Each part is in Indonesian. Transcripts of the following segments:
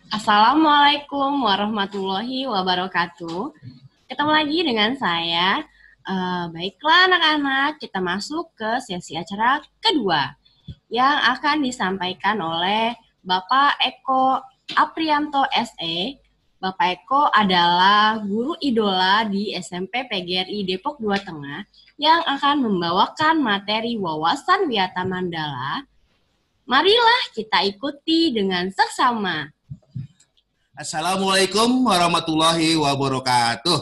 Assalamualaikum warahmatullahi wabarakatuh. Ketemu lagi dengan saya. Baiklah anak-anak, kita masuk ke sesi acara kedua yang akan disampaikan oleh Bapak Eko Aprianto SE. Bapak Eko adalah guru idola di SMP PGRI Depok 2 Tengah yang akan membawakan materi wawasan Wiyata Mandala. Marilah kita ikuti dengan seksama. Assalamualaikum warahmatullahi wabarakatuh.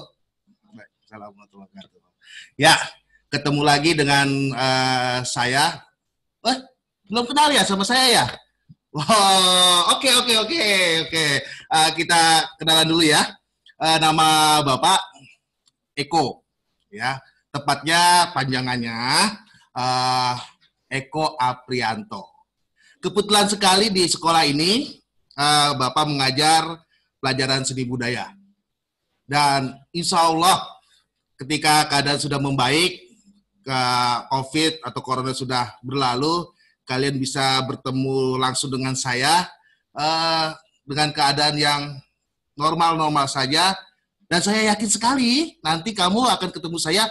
Assalamualaikum warahmatullahi wabarakatuh. Ya, ketemu lagi dengan saya. Belum kenal ya sama saya ya? Wow, oke. Kita kenalan dulu ya. Nama Bapak Eko, ya. Tepatnya panjangannya Eko Aprianto. Kebetulan sekali di sekolah ini Bapak mengajar pelajaran seni budaya. Dan insya Allah ketika keadaan sudah membaik, COVID atau Corona sudah berlalu, kalian bisa bertemu langsung dengan saya dengan keadaan yang normal-normal saja. Dan saya yakin sekali nanti kamu akan ketemu saya,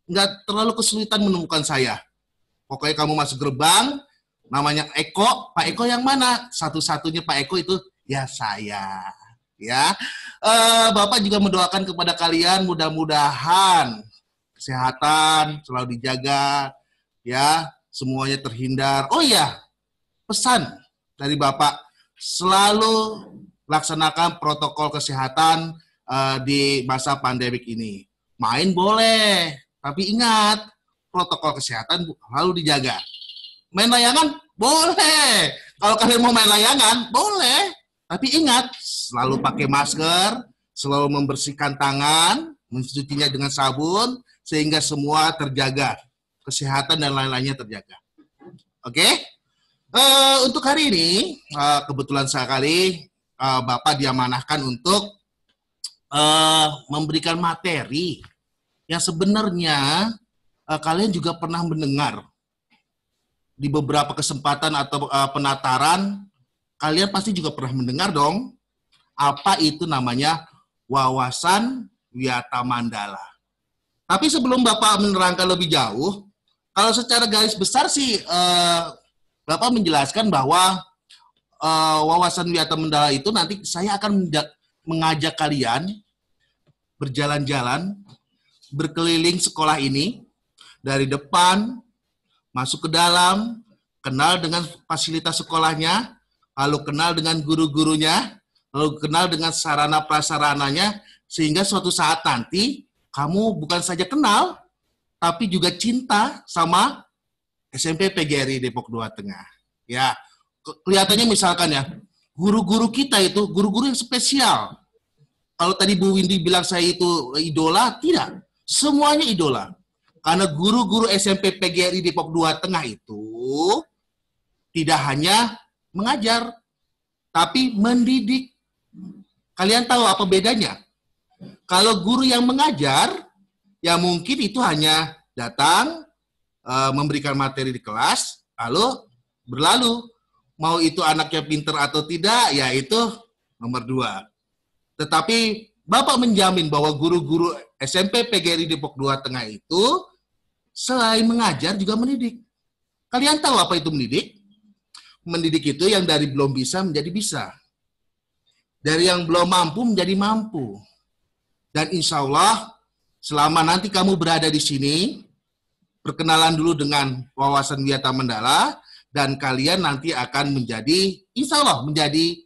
nggak terlalu kesulitan menemukan saya. Pokoknya kamu masuk gerbang, namanya Eko, Pak Eko yang mana? Satu-satunya Pak Eko itu ya saya. Ya, Bapak juga mendoakan kepada kalian mudah-mudahan kesehatan selalu dijaga, ya semuanya terhindar. Oh iya, pesan dari Bapak selalu laksanakan protokol kesehatan di masa pandemik ini. Main boleh, tapi ingat protokol kesehatan selalu dijaga. Main layangan boleh. Kalau kalian mau main layangan boleh. Tapi ingat, selalu pakai masker, selalu membersihkan tangan, mencucinya dengan sabun, sehingga semua terjaga. Kesehatan dan lain-lainnya terjaga. Oke? Untuk hari ini, kebetulan sekali, Bapak diamanahkan untuk memberikan materi yang sebenarnya kalian juga pernah mendengar. Di beberapa kesempatan atau penataran, kalian pasti juga pernah mendengar dong, apa itu namanya wawasan Wiyata Mandala. Tapi sebelum Bapak menerangkan lebih jauh, kalau secara garis besar sih, Bapak menjelaskan bahwa wawasan Wiyata Mandala itu nanti saya akan mengajak kalian berjalan-jalan, berkeliling sekolah ini, dari depan, masuk ke dalam, kenal dengan fasilitas sekolahnya, lalu kenal dengan guru-gurunya, lalu kenal dengan sarana prasarananya, sehingga suatu saat nanti kamu bukan saja kenal, tapi juga cinta sama SMP PGRI Depok 2 Tengah. Ya, kelihatannya misalkan ya, guru-guru kita itu guru-guru yang spesial. Kalau tadi Bu Windy bilang saya itu idola, tidak. Semuanya idola. Karena guru-guru SMP PGRI Depok 2 Tengah itu tidak hanya mengajar, tapi mendidik. Kalian tahu apa bedanya? Kalau guru yang mengajar, ya mungkin itu hanya datang, memberikan materi di kelas, lalu berlalu. Mau itu anaknya pinter atau tidak, ya itu nomor 2. Tetapi Bapak menjamin bahwa guru-guru SMP PGRI Depok 2 Tengah itu selain mengajar juga mendidik. Kalian tahu apa itu mendidik? Mendidik itu yang dari belum bisa menjadi bisa. Dari yang belum mampu menjadi mampu. Dan insya Allah, selama nanti kamu berada di sini, perkenalan dulu dengan wawasan Wiyata Mandala, dan kalian nanti akan menjadi, insya Allah, menjadi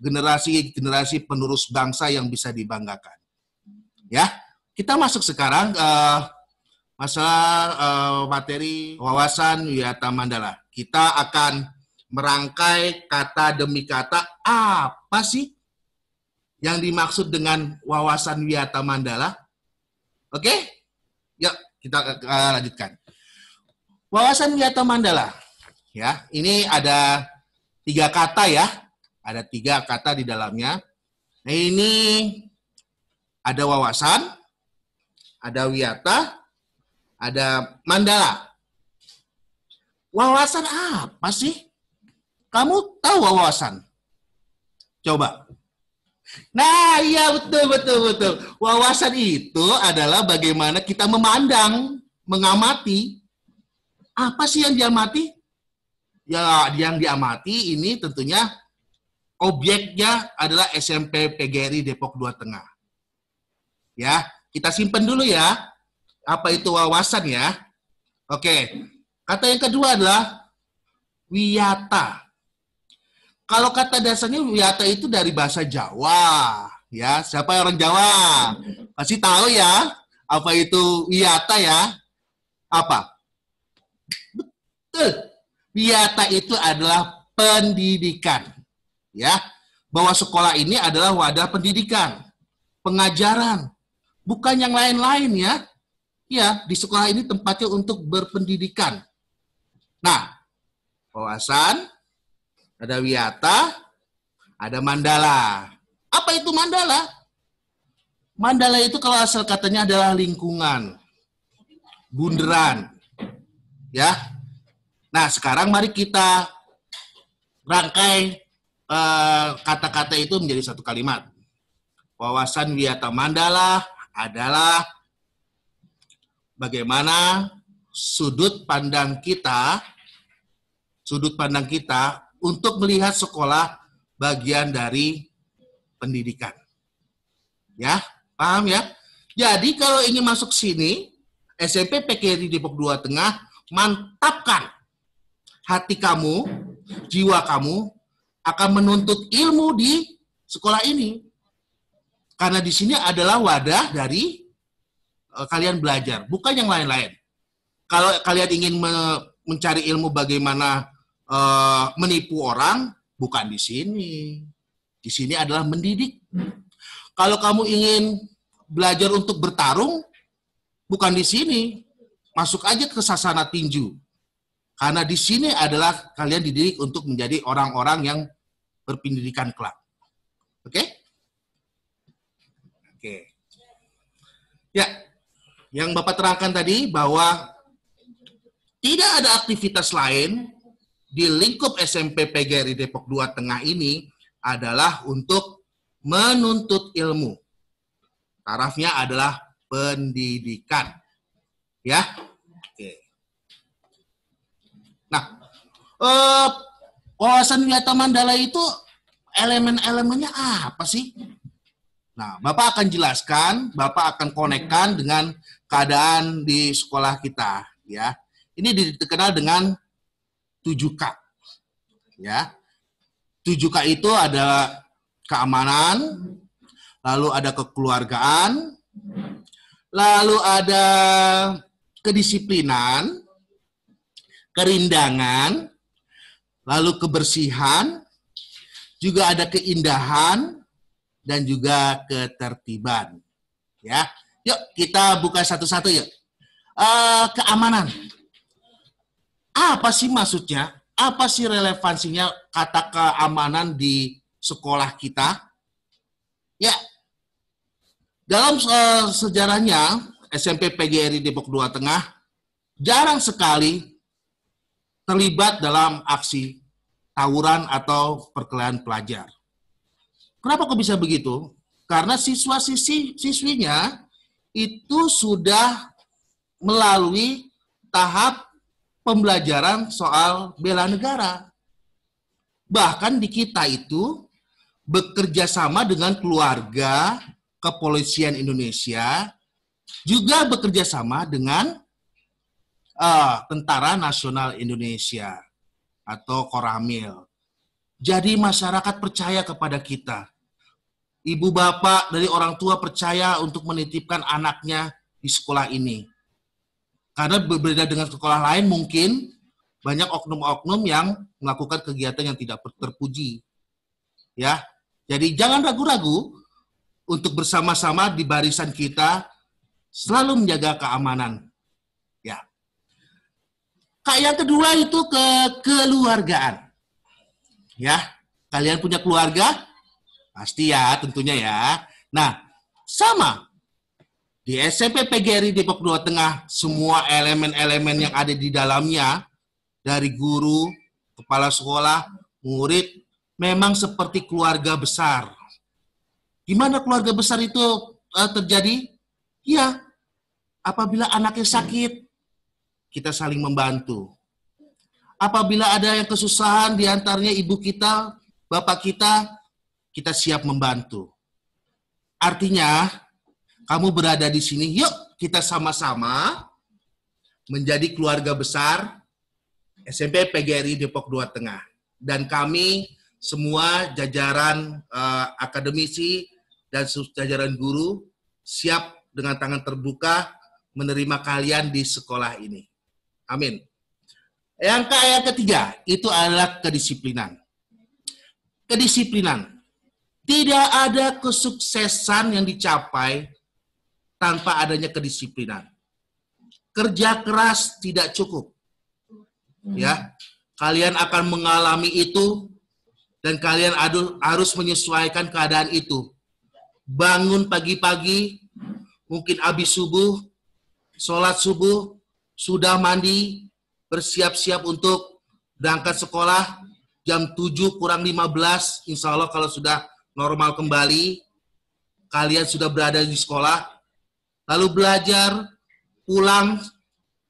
generasi-generasi penerus bangsa yang bisa dibanggakan. Ya, kita masuk sekarang masalah materi wawasan Wiyata Mandala. Kita akan merangkai kata demi kata apa sih yang dimaksud dengan wawasan Wiyata Mandala. Oke? Yuk, kita lanjutkan. Wawasan Wiyata Mandala. Ya, ini ada 3 kata ya. Ada 3 kata di dalamnya. Nah, ini ada wawasan, ada Wiyata, ada Mandala. Wawasan apa sih? Kamu tahu wawasan? Coba. Nah, iya betul. Wawasan itu adalah bagaimana kita memandang, mengamati. Apa sih yang diamati? Ya, yang diamati ini tentunya objeknya adalah SMP PGRI Depok 2 Tengah. Ya, kita simpan dulu ya. Apa itu wawasan ya? Oke. Kata yang kedua adalah wiyata. Kalau kata dasarnya wiyata itu dari bahasa Jawa, ya. Siapa yang orang Jawa? Pasti tahu ya, apa itu wiyata ya? Apa? Betul. Wiyata itu adalah pendidikan, ya. Bahwa sekolah ini adalah wadah pendidikan, pengajaran, bukan yang lain-lain ya. Ya, di sekolah ini tempatnya untuk berpendidikan. Nah, wawasan, ada wiyata, ada mandala. Apa itu mandala? Mandala itu kalau asal katanya adalah lingkungan, bunderan. Ya. Nah, sekarang mari kita rangkai kata-kata itu menjadi satu kalimat. Wawasan wiyata mandala adalah bagaimana sudut pandang kita untuk melihat sekolah bagian dari pendidikan. Ya, paham ya? Jadi kalau ingin masuk sini, SMP PGRI Depok 2 Tengah, mantapkan hati kamu, jiwa kamu akan menuntut ilmu di sekolah ini. Karena di sini adalah wadah dari kalian belajar, bukan yang lain-lain. Kalau kalian ingin mencari ilmu bagaimana menipu orang, bukan di sini. Di sini adalah mendidik. Kalau kamu ingin belajar untuk bertarung, bukan di sini. Masuk aja ke sasana tinju. Karena di sini adalah kalian dididik untuk menjadi orang-orang yang berpendidikan kelak. Oke? Oke. Ya. Yang Bapak terangkan tadi bahwa tidak ada aktivitas lain di lingkup SMP PGRI Depok 2 Tengah ini adalah untuk menuntut ilmu. Tarafnya adalah pendidikan. Ya. Oke. Nah, wawasan wiyata mandala itu elemen-elemennya apa sih? Nah, Bapak akan jelaskan, Bapak akan konekkan dengan keadaan di sekolah kita, ya. Ini dikenal dengan 7K. Ya. 7K itu ada keamanan, lalu ada kekeluargaan, lalu ada kedisiplinan, kerindangan, lalu kebersihan, juga ada keindahan, dan juga ketertiban. Ya, yuk kita buka satu-satu yuk. Keamanan. Apa sih maksudnya? Apa sih relevansinya kata keamanan di sekolah kita? Ya, dalam sejarahnya SMP PGRI Depok 2 Tengah jarang sekali terlibat dalam aksi tawuran atau perkelahian pelajar. Kenapa kok bisa begitu? Karena siswinya itu sudah melalui tahap pembelajaran soal bela negara. Bahkan di kita itu bekerja sama dengan keluarga, kepolisian Indonesia, juga bekerja sama dengan Tentara Nasional Indonesia atau Koramil. Jadi masyarakat percaya kepada kita. Ibu bapak dari orang tua percaya untuk menitipkan anaknya di sekolah ini. Karena berbeda dengan sekolah lain mungkin banyak oknum-oknum yang melakukan kegiatan yang tidak terpuji. Ya. Jadi jangan ragu-ragu untuk bersama-sama di barisan kita selalu menjaga keamanan. Ya. Yang kedua itu kekeluargaan. Ya, kalian punya keluarga? Pasti ya, tentunya ya. Nah, sama. Di SMP PGRI Depok 2 Tengah, semua elemen-elemen yang ada di dalamnya, dari guru, kepala sekolah, murid, memang seperti keluarga besar. Gimana keluarga besar itu terjadi? Ya, apabila anaknya sakit, kita saling membantu. Apabila ada yang kesusahan di antaranya ibu kita, bapak kita siap membantu. Artinya, kamu berada di sini, yuk kita sama-sama menjadi keluarga besar SMP PGRI Depok 2 Tengah. Dan kami semua jajaran akademisi dan jajaran guru siap dengan tangan terbuka menerima kalian di sekolah ini. Amin. Yang ketiga, itu adalah kedisiplinan. Kedisiplinan. Tidak ada kesuksesan yang dicapai tanpa adanya kedisiplinan. Kerja keras tidak cukup. Ya, kalian akan mengalami itu dan kalian harus menyesuaikan keadaan itu. Bangun pagi-pagi, mungkin habis subuh, sholat subuh, sudah mandi, bersiap-siap untuk berangkat sekolah, jam 7 kurang 15, insya Allah kalau sudah normal kembali, kalian sudah berada di sekolah, lalu belajar, pulang,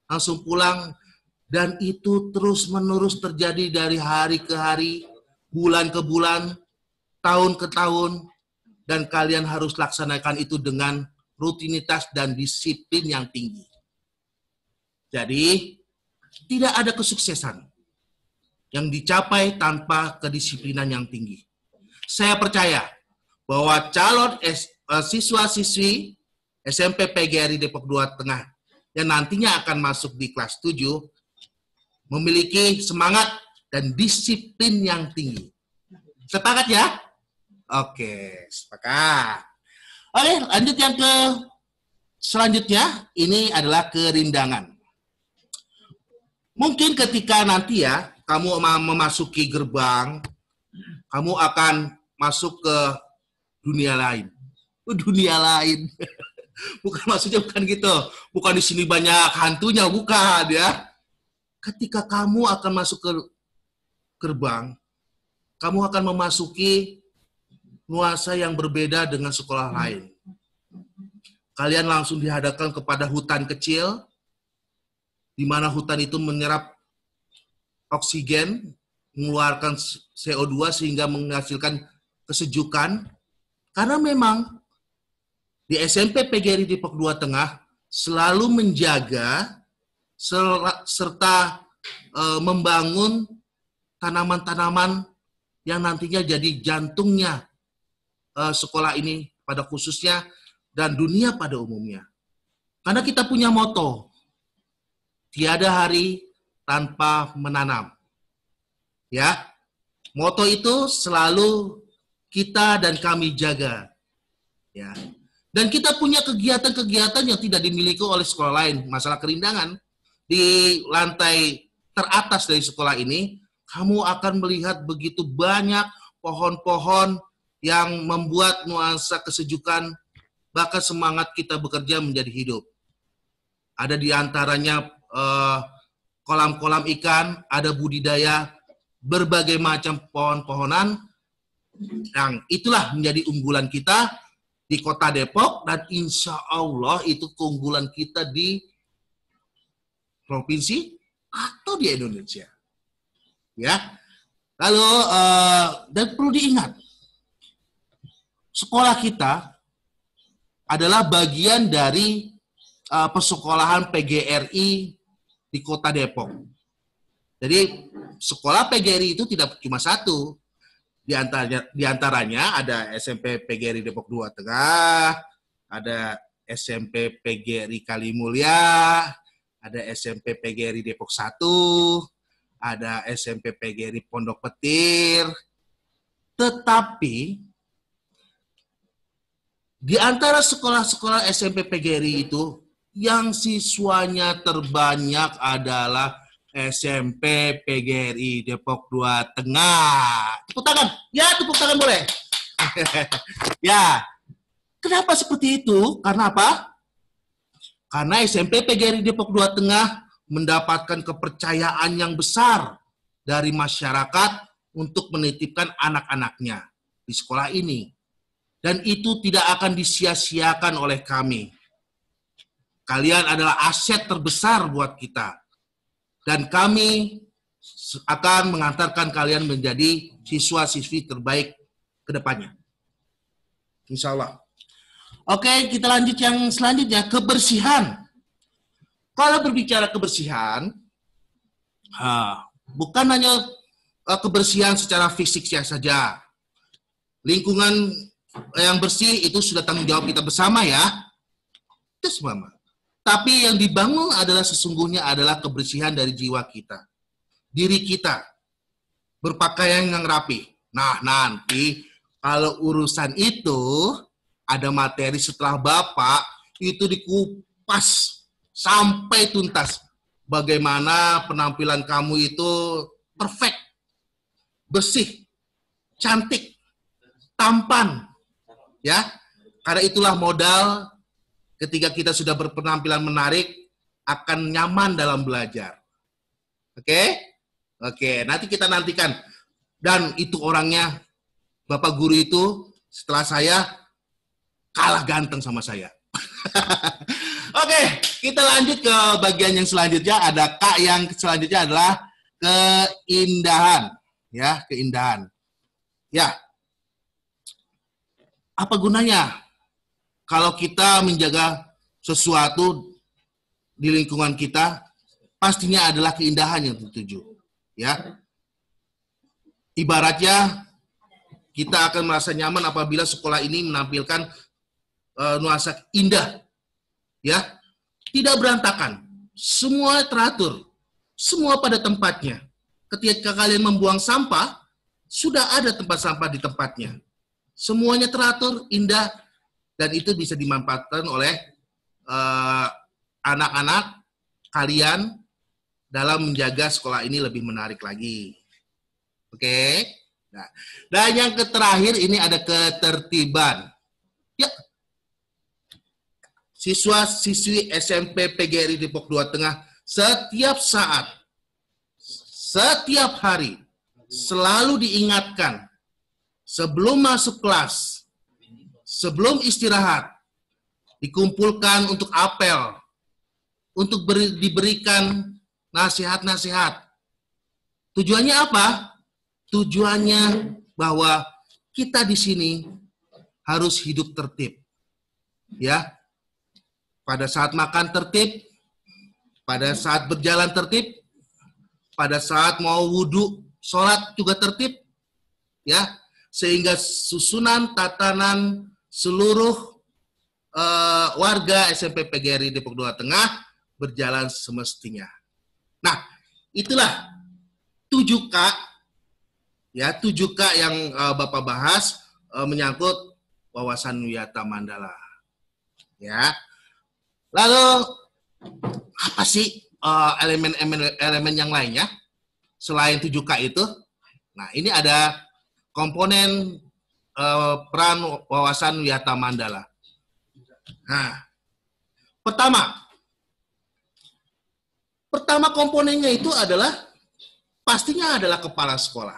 langsung pulang, dan itu terus-menerus terjadi dari hari ke hari, bulan ke bulan, tahun ke tahun, dan kalian harus laksanakan itu dengan rutinitas dan disiplin yang tinggi. Jadi, tidak ada kesuksesan yang dicapai tanpa kedisiplinan yang tinggi. Saya percaya bahwa calon siswa-siswi SMP PGRI Depok 2 Tengah yang nantinya akan masuk di kelas 7 memiliki semangat dan disiplin yang tinggi. Sepakat ya? Oke, sepakat. Oke, lanjut yang selanjutnya, ini adalah kerindangan. Mungkin ketika nanti ya, kamu memasuki gerbang, kamu akan masuk ke dunia lain. Dunia lain. Bukan, maksudnya bukan gitu. Bukan di sini banyak hantunya, bukan ya. Ketika kamu akan masuk ke gerbang, kamu akan memasuki nuansa yang berbeda dengan sekolah lain. Kalian langsung dihadapkan kepada hutan kecil, di mana hutan itu menyerap oksigen, mengeluarkan CO2 sehingga menghasilkan kesejukan. Karena memang di SMP PGRI Depok 2 Tengah selalu menjaga serta membangun tanaman-tanaman yang nantinya jadi jantungnya sekolah ini pada khususnya dan dunia pada umumnya. Karena kita punya moto, tiada hari tanpa menanam. Ya, moto itu selalu kita dan kami jaga. Ya. Dan kita punya kegiatan-kegiatan yang tidak dimiliki oleh sekolah lain. Masalah kerindangan, di lantai teratas dari sekolah ini, kamu akan melihat begitu banyak pohon-pohon yang membuat nuansa kesejukan, bahkan semangat kita bekerja menjadi hidup. Ada di antaranya kolam-kolam ikan, ada budidaya berbagai macam pohon-pohonan, yang itulah menjadi unggulan kita di Kota Depok, dan insya Allah itu keunggulan kita di provinsi atau di Indonesia. Ya, lalu dan perlu diingat, sekolah kita adalah bagian dari persekolahan PGRI di Kota Depok. Jadi sekolah PGRI itu tidak cuma satu. Di antaranya ada SMP PGRI Depok 2 Tengah, ada SMP PGRI Kalimulya, ada SMP PGRI Depok 1, ada SMP PGRI Pondok Petir. Tetapi di antara sekolah-sekolah SMP PGRI itu, yang siswanya terbanyak adalah SMP PGRI Depok 2 Tengah. Tepuk tangan. Ya, tepuk tangan boleh. Ya. Kenapa seperti itu? Karena apa? Karena SMP PGRI Depok 2 Tengah mendapatkan kepercayaan yang besar dari masyarakat untuk menitipkan anak-anaknya di sekolah ini. Dan itu tidak akan disia-siakan oleh kami. Kalian adalah aset terbesar buat kita. Dan kami akan mengantarkan kalian menjadi siswa-siswi terbaik ke depannya. Insya Allah. Oke, kita lanjut yang selanjutnya, kebersihan. Kalau berbicara kebersihan, bukan hanya kebersihan secara fisik saja. Lingkungan yang bersih itu sudah tanggung jawab kita bersama ya. Itu semua. Tapi yang dibangun adalah sesungguhnya adalah kebersihan dari jiwa kita. Diri kita. Berpakaian yang rapi. Nah, nanti kalau urusan itu ada materi setelah Bapak itu dikupas sampai tuntas. Bagaimana penampilan kamu itu perfect, bersih, cantik, tampan. Ya, karena itulah modal ketika kita sudah berpenampilan menarik, akan nyaman dalam belajar. Oke? Oke, nanti kita nantikan. Dan itu orangnya, Bapak Guru itu, setelah saya, kalah ganteng sama saya. Oke, kita lanjut ke bagian yang selanjutnya. Ada Kak yang selanjutnya adalah keindahan. Ya, keindahan. Ya. Apa gunanya? Kalau kita menjaga sesuatu di lingkungan kita, pastinya adalah keindahan yang tertuju. Ya, ibaratnya kita akan merasa nyaman apabila sekolah ini menampilkan nuansa indah. Ya, tidak berantakan, semua teratur, semua pada tempatnya. Ketika kalian membuang sampah, sudah ada tempat sampah di tempatnya. Semuanya teratur, indah. Dan itu bisa dimanfaatkan oleh anak-anak kalian dalam menjaga sekolah ini lebih menarik lagi. Oke? Nah, dan yang terakhir ini ada ketertiban. Ya. Siswa-siswi SMP PGRI Depok 2 Tengah setiap saat, setiap hari, selalu diingatkan sebelum masuk kelas, sebelum istirahat, dikumpulkan untuk apel, untuk diberikan nasihat-nasihat. Tujuannya apa? Tujuannya bahwa kita di sini harus hidup tertib. Ya. Pada saat makan tertib, pada saat berjalan tertib, pada saat mau wudhu, sholat juga tertib. Ya. Sehingga susunan tatanan seluruh warga SMP PGRI Depok 2 Tengah berjalan semestinya. Nah, itulah 7K, ya 7K yang Bapak bahas menyangkut wawasan Wiyata Mandala. Ya, lalu apa sih elemen yang lainnya selain 7K itu? Nah, ini ada komponen peran wawasan Wiyata Mandala. Nah, pertama komponennya itu adalah pastinya adalah kepala sekolah.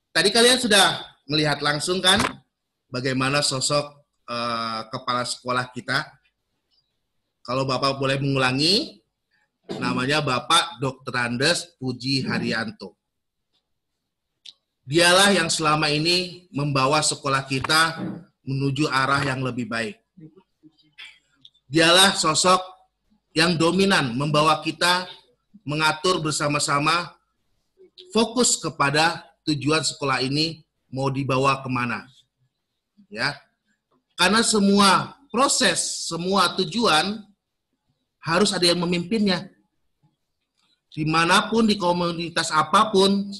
Tadi kalian sudah melihat langsung kan bagaimana sosok kepala sekolah kita. Kalau Bapak boleh mengulangi, namanya Bapak Dr. Andes Puji Haryanto. Dialah yang selama ini membawa sekolah kita menuju arah yang lebih baik. Dialah sosok yang dominan membawa kita mengatur bersama-sama fokus kepada tujuan sekolah ini mau dibawa kemana. Ya, karena semua proses, semua tujuan harus ada yang memimpinnya. Dimanapun, di komunitas apapun,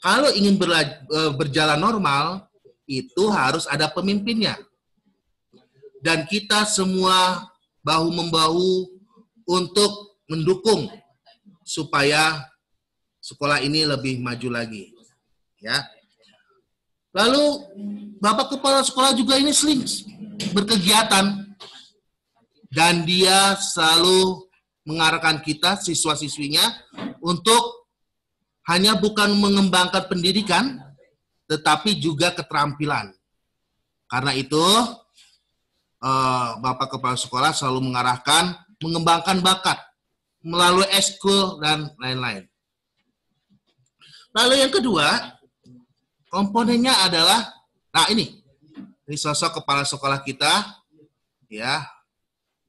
kalau ingin berjalan normal, itu harus ada pemimpinnya. Dan kita semua bahu-membahu untuk mendukung supaya sekolah ini lebih maju lagi. Ya. Lalu Bapak Kepala Sekolah juga ini sering berkegiatan dan dia selalu mengarahkan kita siswa-siswinya untuk hanya bukan mengembangkan pendidikan, tetapi juga keterampilan. Karena itu, Bapak Kepala Sekolah selalu mengarahkan mengembangkan bakat melalui eskul dan lain-lain. Lalu yang kedua, komponennya adalah, nah ini sosok kepala sekolah kita, ya.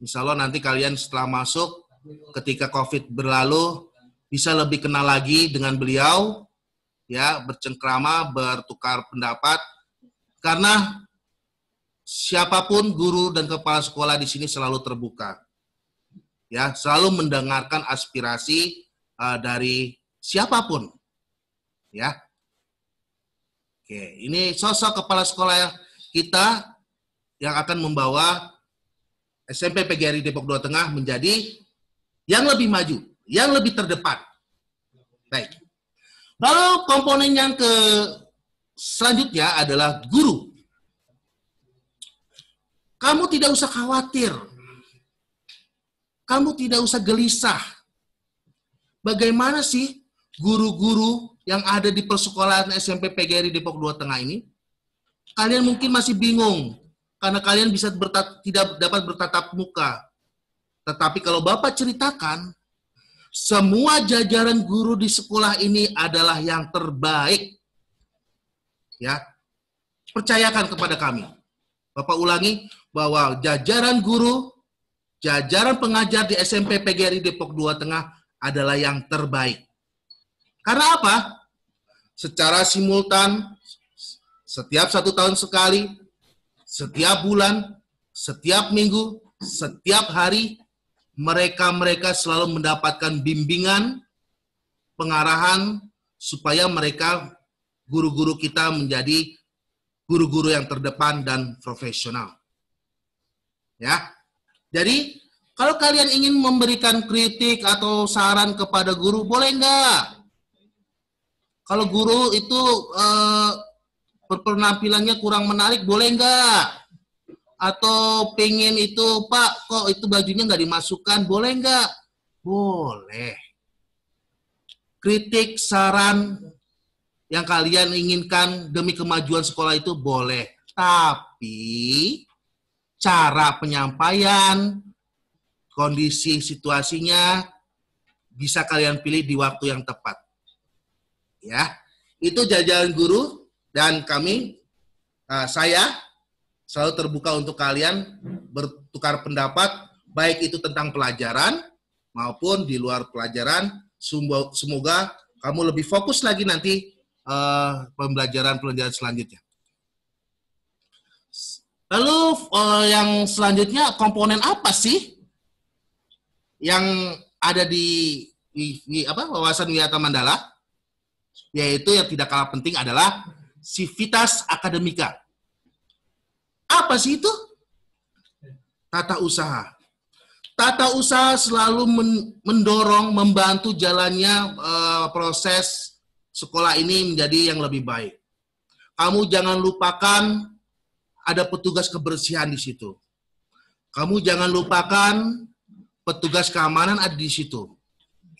Insya Allah nanti kalian setelah masuk, ketika COVID berlalu, bisa lebih kenal lagi dengan beliau, ya, bercengkrama, bertukar pendapat, karena siapapun guru dan kepala sekolah di sini selalu terbuka, ya, selalu mendengarkan aspirasi dari siapapun, ya. Oke, ini sosok kepala sekolah kita yang akan membawa SMP PGRI Depok 2 Tengah menjadi yang lebih maju, yang lebih terdepan. Baik. Lalu komponen yang selanjutnya adalah guru. Kamu tidak usah khawatir. Kamu tidak usah gelisah. Bagaimana sih guru-guru yang ada di persekolahan SMP PGRI Depok 2 Tengah ini? Kalian mungkin masih bingung, karena kalian tidak dapat bertatap muka. Tetapi kalau Bapak ceritakan, semua jajaran guru di sekolah ini adalah yang terbaik. Ya, percayakan kepada kami. Bapak ulangi bahwa jajaran guru, jajaran pengajar di SMP PGRI Depok 2 Tengah adalah yang terbaik. Karena apa? Secara simultan, setiap 1 tahun sekali, setiap bulan, setiap minggu, setiap hari, mereka selalu mendapatkan bimbingan, pengarahan, supaya mereka, guru-guru kita menjadi guru-guru yang terdepan dan profesional. Ya, jadi kalau kalian ingin memberikan kritik atau saran kepada guru, boleh enggak? Kalau guru itu penampilannya kurang menarik, boleh enggak? Atau pengen itu, Pak, kok itu bajunya nggak dimasukkan, boleh enggak? Boleh. Kritik, saran yang kalian inginkan demi kemajuan sekolah itu boleh. Tapi cara penyampaian, kondisi situasinya bisa kalian pilih di waktu yang tepat. Ya, itu jajaran guru dan kami, saya selalu terbuka untuk kalian bertukar pendapat, baik itu tentang pelajaran maupun di luar pelajaran. Semoga kamu lebih fokus lagi nanti pembelajaran selanjutnya. Lalu yang selanjutnya, komponen apa sih yang ada di wawasan Wiyata Mandala? Yaitu yang tidak kalah penting adalah Civitas Akademika. Apa sih itu? Tata usaha. Tata usaha selalu mendorong, membantu jalannya proses sekolah ini menjadi yang lebih baik. Kamu jangan lupakan ada petugas kebersihan di situ. Kamu jangan lupakan petugas keamanan ada di situ.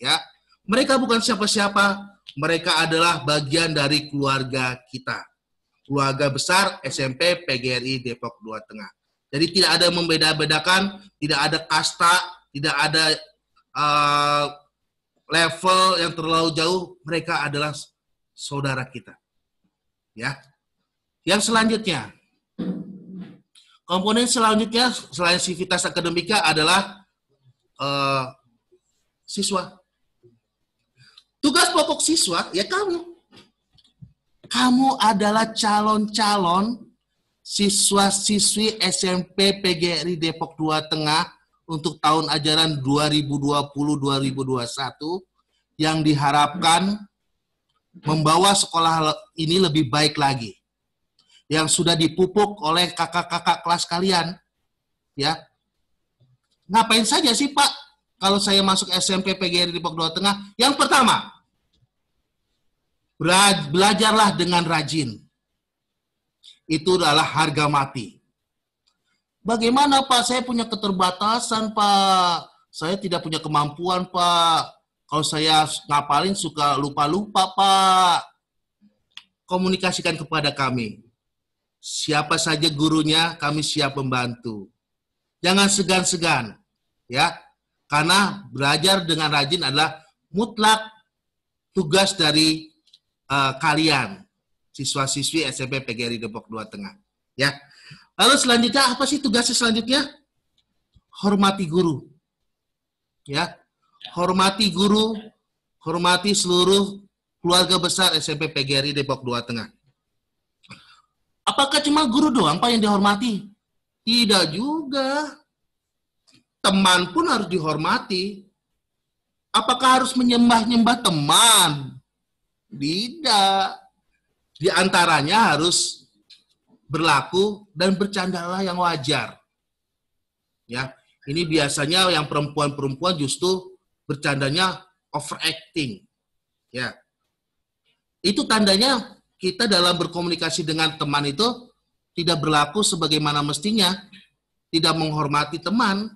Ya, mereka bukan siapa-siapa. Mereka adalah bagian dari keluarga kita. Keluarga besar SMP PGRI Depok 2 Tengah. Jadi tidak ada membeda-bedakan, tidak ada kasta, tidak ada level yang terlalu jauh. Mereka adalah saudara kita. Ya. Yang selanjutnya, komponen selanjutnya selain Civitas Akademika adalah siswa. Tugas pokok siswa, ya kamu. Kamu adalah calon-calon siswa-siswi SMP PGRI Depok 2 Tengah untuk tahun ajaran 2020-2021 yang diharapkan membawa sekolah ini lebih baik lagi. Yang sudah dipupuk oleh kakak-kakak kelas kalian. Ya. Ngapain saja sih, Pak, kalau saya masuk SMP PGRI Depok 2 Tengah? Yang pertama, belajarlah dengan rajin. Itu adalah harga mati. Bagaimana, Pak? Saya punya keterbatasan, Pak. Saya tidak punya kemampuan, Pak. Kalau saya ngapalin suka lupa-lupa, Pak. Komunikasikan kepada kami. Siapa saja gurunya, kami siap membantu. Jangan segan-segan, ya. Karena belajar dengan rajin adalah mutlak tugas dari kalian, siswa-siswi SMP PGRI Depok 2 Tengah. Ya. Lalu selanjutnya apa sih tugasnya selanjutnya? Hormati guru. Ya. Hormati guru, hormati seluruh keluarga besar SMP PGRI Depok 2 Tengah. Apakah cuma guru doang Pak yang dihormati? Tidak juga. Teman pun harus dihormati. Apakah harus menyembah-nyembah teman? Tidak. Di antaranya harus berlaku dan bercandalah yang wajar. Ya, ini biasanya yang perempuan-perempuan justru bercandanya overacting. Ya. Itu tandanya kita dalam berkomunikasi dengan teman itu tidak berlaku sebagaimana mestinya, tidak menghormati teman.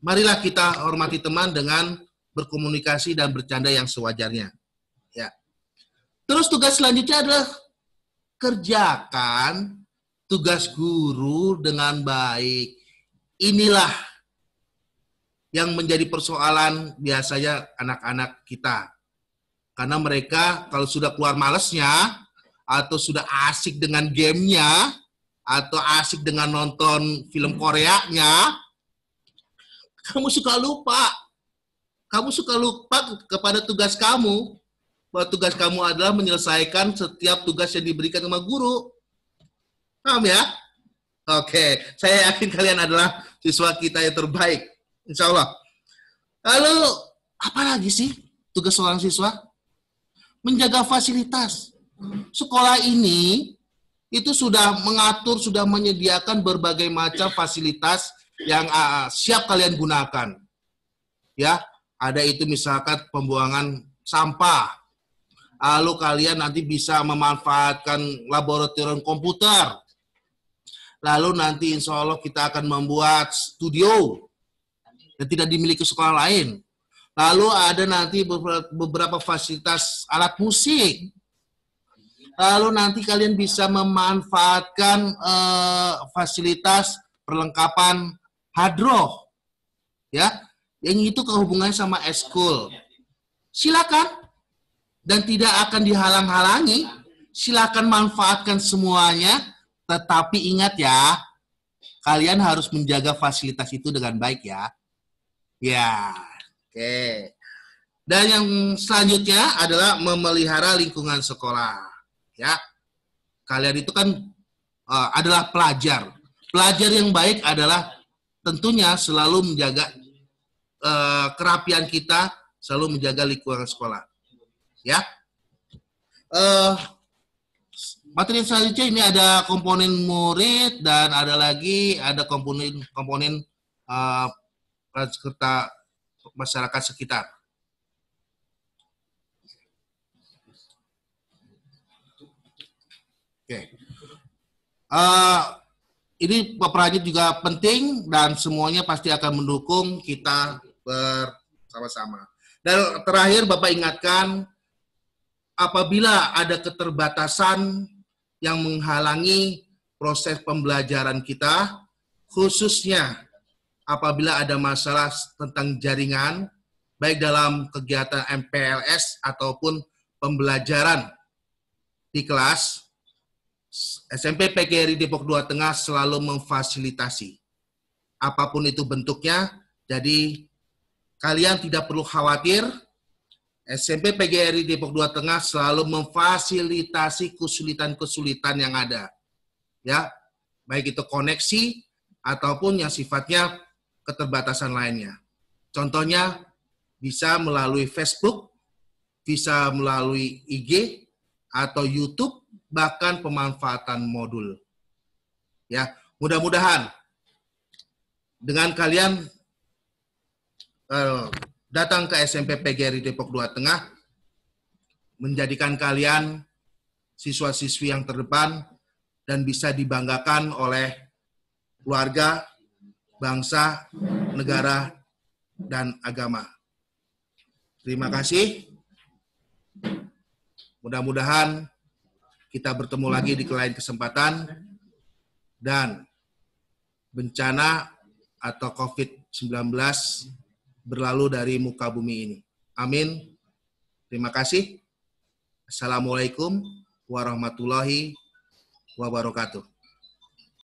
Marilah kita hormati teman dengan berkomunikasi dan bercanda yang sewajarnya. Ya. Terus tugas selanjutnya adalah kerjakan tugas guru dengan baik. Inilah yang menjadi persoalan biasanya anak-anak kita. Karena mereka kalau sudah keluar malesnya, atau sudah asik dengan gamenya, atau asik dengan nonton film Koreanya, kamu suka lupa. Kamu suka lupa kepada tugas kamu. Bahwa tugas kamu adalah menyelesaikan setiap tugas yang diberikan sama guru. Paham ya? Oke, saya yakin kalian adalah siswa kita yang terbaik. Insya Allah. Lalu, apa lagi sih tugas seorang siswa? Menjaga fasilitas. Sekolah ini itu sudah mengatur, sudah menyediakan berbagai macam fasilitas yang siap kalian gunakan. Ya, ada itu misalkan pembuangan sampah. Lalu kalian nanti bisa memanfaatkan laboratorium komputer. Lalu nanti insya Allah kita akan membuat studio yang tidak dimiliki sekolah lain. Lalu ada nanti beberapa fasilitas alat musik. Lalu nanti kalian bisa memanfaatkan fasilitas perlengkapan hadroh, ya, yang itu kehubungannya sama eskul. Silakan dan tidak akan dihalang-halangi. Silakan manfaatkan semuanya, tetapi ingat ya, kalian harus menjaga fasilitas itu dengan baik ya. Ya, oke. Dan yang selanjutnya adalah memelihara lingkungan sekolah. Ya, kalian itu kan adalah pelajar. Pelajar yang baik adalah tentunya selalu menjaga kerapian kita, selalu menjaga lingkungan sekolah. Ya, materi selanjutnya ini ada komponen murid dan ada komponen peserta masyarakat sekitar. Oke. Ini perannya juga penting dan semuanya pasti akan mendukung kita bersama-sama. Dan terakhir Bapak ingatkan, apabila ada keterbatasan yang menghalangi proses pembelajaran kita, khususnya apabila ada masalah tentang jaringan, baik dalam kegiatan MPLS ataupun pembelajaran di kelas, SMP PGRI Depok 2 Tengah selalu memfasilitasi. Apapun itu bentuknya, jadi kalian tidak perlu khawatir, SMP PGRI Depok 2 Tengah selalu memfasilitasi kesulitan-kesulitan yang ada. Ya, baik itu koneksi ataupun yang sifatnya keterbatasan lainnya. Contohnya bisa melalui Facebook, bisa melalui IG atau YouTube, bahkan pemanfaatan modul. Ya, mudah-mudahan dengan kalian datang ke SMP PGRI Depok 2 Tengah, menjadikan kalian siswa-siswi yang terdepan dan bisa dibanggakan oleh keluarga, bangsa, negara, dan agama. Terima Terima kasih. Mudah-mudahan kita bertemu lagi di lain kesempatan dan bencana atau COVID-19 berlalu dari muka bumi ini. Amin. Terima kasih. Assalamualaikum warahmatullahi wabarakatuh.